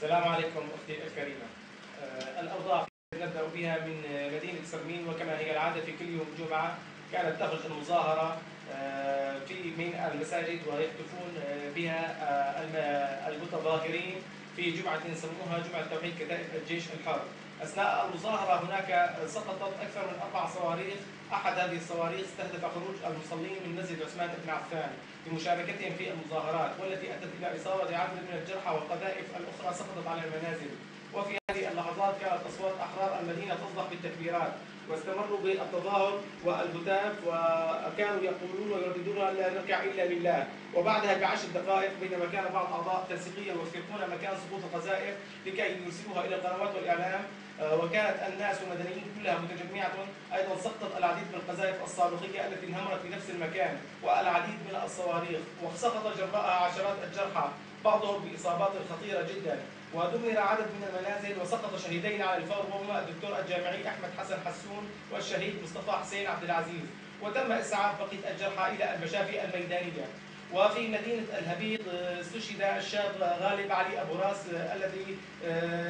السلام عليكم أختي الكريمة. الأوضاع نبدأ بها من مدينة سرمين، وكما هي العادة في كل يوم جمعة كانت تخرج المظاهرة من المساجد ويهتفون بها المتظاهرين في جمعة سموها جمعة توحيد كتائب الجيش الحر. أثناء المظاهرة هناك سقطت أكثر من 4 صواريخ. أحد هذه الصواريخ استهدف خروج المصلين من مسجد عثمان بن عفان لمشاركتهم في المظاهرات، والتي أدت إلى إصابة عدد من الجرحى، والقذائف الأخرى سقطت على المنازل. وفي هذه اللحظات كانت أصوات أحرار المدينة تصدح بالتكبيرات، واستمروا بالتظاهر والهتاف، وكانوا يقولون ويرددون لا نركع إلا لله. وبعدها ب10 دقائق، بينما كان بعض أعضاء التنسيقية يوثقون مكان سقوط القذائف لكي يرسلوها إلى القنوات والإعلام، وكانت الناس والمدنيين كلها متجمعة، أيضا سقطت العديد من القذائف الصاروخية التي انهمرت في نفس المكان، والعديد من الصواريخ، وسقط جراءها عشرات الجرحى بعضهم بإصابات خطيرة جدا. ودمر عدد من المنازل، وسقط شهيدين على الفور، وهما الدكتور الجامعي أحمد حسن حسون والشهيد مصطفى حسين عبد العزيز. وتم إسعاف بقية الجرحى إلى المشافي الميدانية. وفي مدينة الهبيط استشهد الشاب غالب علي أبو راس، الذي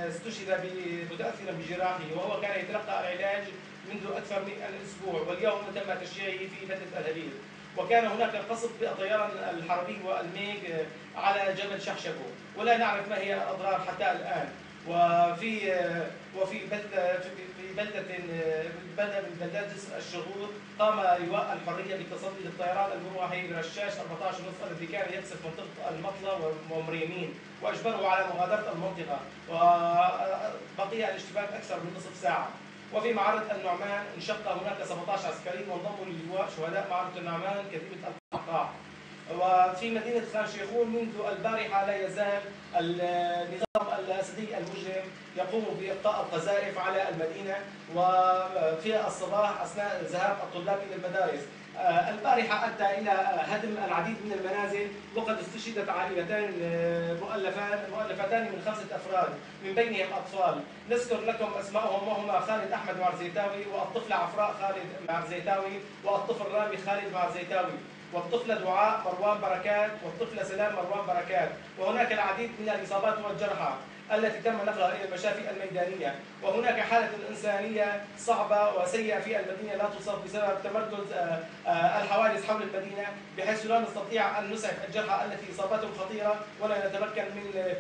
استشهد متأثرا بجراحه، وهو كان يتلقى العلاج منذ أكثر من الأسبوع، واليوم تم تشييعه في مدينة الهبيط. وكان هناك قصف بالطيران الحربي والميج على جبل شحشبو، ولا نعرف ما هي الأضرار حتى الآن. وفي بلدة من بلدات الشغور قام لواء الحرية بالتصدي للطيران المروحي برشاش 14.5 الذي كان يقصف منطقة المطلة ومريمين، وأجبره على مغادرة المنطقة، وبقي الاشتباك أكثر من نصف ساعة. وفي معرة النعمان انشق هناك 17 عسكري وانضموا للواء شهداء معرة النعمان كتيبة القحقاع. وفي مدينة خان شيخون منذ البارحة لا يزال النظام الأسدي المجرم يقوم بإلقاء القذائف على المدينة، وفي الصباح أثناء ذهاب الطلاب إلى المدارس. البارحة أدى إلى هدم العديد من المنازل، وقد استشهدت عائلتان مؤلفتان من 5 أفراد من بينهم أطفال. نذكر لكم أسماءهم، وهما خالد أحمد معرزيتاوي، والطفلة عفراء خالد معرزيتاوي، والطفل رامي خالد معرزيتاوي، والطفلة دعاء مروان بركات، والطفلة سلام مروان بركات. وهناك العديد من الإصابات والجرحى التي تم نقلها إلى المشافي الميدانية. وهناك حالة إنسانية صعبة وسيئة في المدينة لا توصف بسبب تمركز الحوادث حول المدينة، بحيث لا نستطيع أن نسعف الجرحى التي إصاباتهم خطيرة، ولا نتمكن من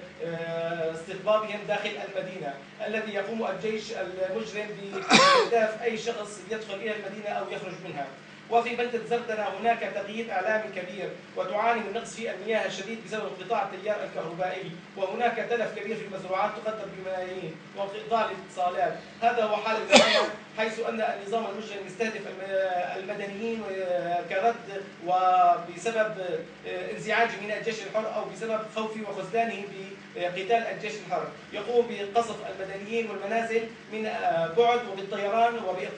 استقبابهم داخل المدينة، الذي يقوم الجيش المجرم باستهداف أي شخص يدخل إلى المدينة أو يخرج منها. وفي بلدة زرتنا هناك تغيير إعلامي كبير، وتعاني من نقص في المياه الشديد بسبب انقطاع التيار الكهربائي، وهناك تلف كبير في المزروعات تقدر بملايين، وانقطاع الاتصالات. هذا هو حال المدينة، حيث أن النظام المجرم يستهدف المدنيين كرد، وبسبب انزعاجه من الجيش الحر، أو بسبب خوفه وخذلانه بقتال الجيش الحر، يقوم بقصف المدنيين والمنازل من بعد وبالطيران وبإلقاء